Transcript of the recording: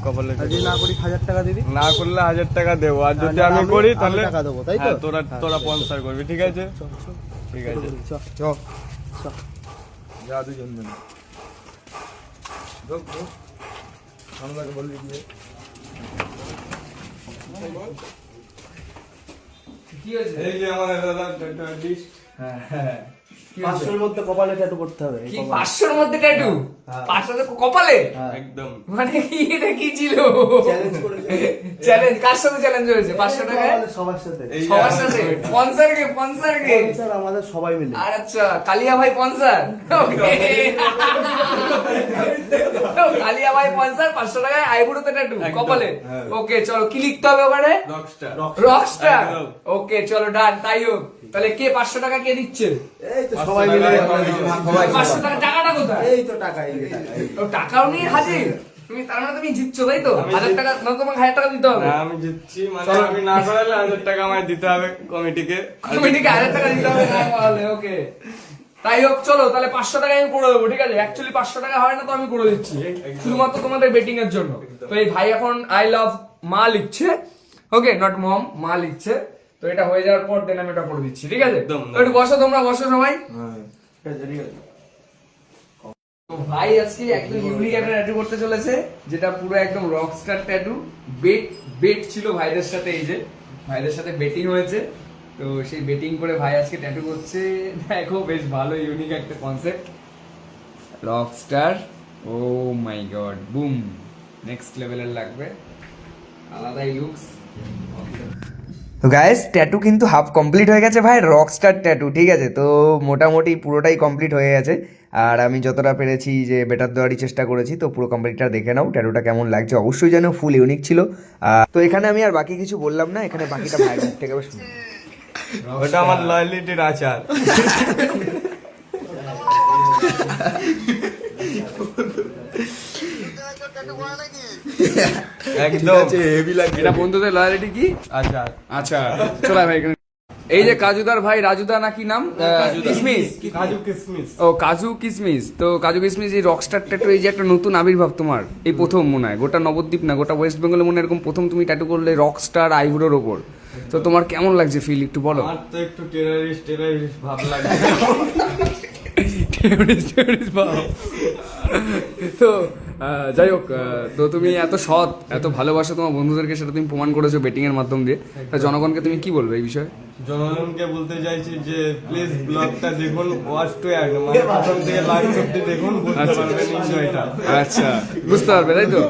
কপালে যদি না করি 1000 টাকা দিবি, না করলে 1000 টাকা দেবো, আর যদি আমি করি তাহলে টাকা দেবো, তাই তো? তোরা স্পন্সর করবি, ঠিক আছে? ঠিক আছে, চ যা দুজন মিলে আমাকে বলবি দিয়ে কি হয়েছে? এই যে আমাদের দাদা আর্টিস্ট। হ্যাঁ হ্যাঁ 500 এর মধ্যে কপালে ট্যাটু করতে হবে। কি 500 এর মধ্যে ট্যাটু? 500 কপালে? একদম মানে কি এটা কি ছিল? চ্যালেঞ্জ করেছে। চ্যালেঞ্জ কার সাথে চ্যালেঞ্জ হয়েছে? 500 টাকায় সবার সাথে। সবার সাথে স্পন্সর কে স্যার আমাদের সবাই মিলে। আর আচ্ছা কালিয়া ভাই স্পন্সর, ওকে কালিয়া ভাই স্পন্সর 500 টাকায় আইবুড়োতে ট্যাটু কপালে। ওকে চলো কি লিখতে হবে ওখানে? রকস্টার। রকস্টার। ওকে চলো ডান, তাই হোক। তাহলে কে 500 টাকা কে দিচ্ছে? এই তো সবাই মিলে। 500 টাকা টাকাটা কোথায়? এই তো টাকা, এই যে টাকা। ও টাকাও নিয়ে হাজির। তুমি তার মানে তুমি জিতছো তাই তো? 1000 টাকা না, তোমাকে 1000 টাকা দিতে হবে। না, আমি জিতছি, মানে আমি না করালে 1000 টাকা আমায় দিতে হবে কমিটিকে। কমিটিকে 1000 টাকা দিতে হবে না বলে, ওকে তাই হোক। চলো তাহলে 500 টাকা আমি করে দেবো, ঠিক আছে? অ্যাকচুয়ালি 500 টাকা হয় না, তো আমি করে দিচ্ছি শুধুমাত্র তোমাদের বেটিং এর জন্য। তো এই ভাই এখন আই লাভ মা লিখছে, ওকে নট মম, মা লিখছে। তো এটা হয়ে যাওয়ার পর দেন আমি এটা করে দিচ্ছি, ঠিক আছে? একদম। তো একটু বসো, তোমরা বসো সবাই। ঠিক আছে, ঠিক আছে। তো ভাই আজকে একদম ইউনিক একটা ট্যাটু করতে চলেছে, যেটা পুরো একদম রকস্টার ট্যাটু। বেট ছিল ভাইদের সাথে, এই যে ভাইদের সাথে বেটিং হয়েছে, তো সেই বেটিং করে ভাই আজকে ট্যাটু করছে। দেখো বেশ ভালো ইউনিক একটা কনসেপ্ট, রকস্টার। ও মাই গড, বুম, নেক্সট লেভেলের লাগবে, আলাদাই লুকস। তো গাইস ট্যাটু কিন্তু হাফ কমপ্লিট হয়ে গেছে ভাই, রকস্টার ট্যাটু, ঠিক আছে? তো মোটামুটি পুরোটাই কমপ্লিট হয়ে গেছে, আর আমি যতটা পেরেছি যে বেটার দেওয়ারই চেষ্টা করেছি। তো পুরো কমপ্লিটটা দেখে নাও, ট্যাটুটা কেমন লাগছে অবশ্যই জানো, ফুল ইউনিক ছিল। তো এখানে আমি আর বাকি কিছু বললাম না, এখানে বাকিটা ভাইয়ের মুখ থেকে শুনুন। ওটা আমার লয়ালিটির আচার। একদম হেভি লাগছে। এটা বন্ধুদের লয়ালিটি কি? আচার। আচ্ছা চলো ভাই এখানে। এই যে কাজুদার ভাই, রাজুদা নাকি নাম, কিসমিস, কাজু কিশমিশ। ও কাজু কিসমিস। তো কাজু কিসমিস এই রকস্টার ট্যাটু, এই যে একটা নতুন আবির্ভাব তোমার, এই প্রথম মনে হয় গোটা নবদ্বীপ না গোটা ওয়েস্ট বেঙ্গলে মনে হয় এরকম প্রথম তুমি ট্যাটু করলে রকস্টার আইব্রোর ওপর। তো তোমার কেমন লাগছে ফিল একটু বলো। আমার তো একটু টেরারিস্ট ভাব লাগে। তো যাই হোক, তো তুমি এত সৎ, এত ভালোবাসো তোমার বন্ধুদেরকে, সেটা তুমি প্রমাণ করেছো বেটিং এর মাধ্যম দিয়ে। তা জনগণকে তুমি কি বলবে এই বিষয়ে? জনগণকে বলতে চাইছি যে প্লিজ ব্লগটা দেখুন, ওয়াচ টু এন্ড, মানে প্রথম থেকে লাস্ট অব্দি দেখুন, বুঝতে পারবেন বিষয়টা। আচ্ছা বুঝতে পারবে তাই তো?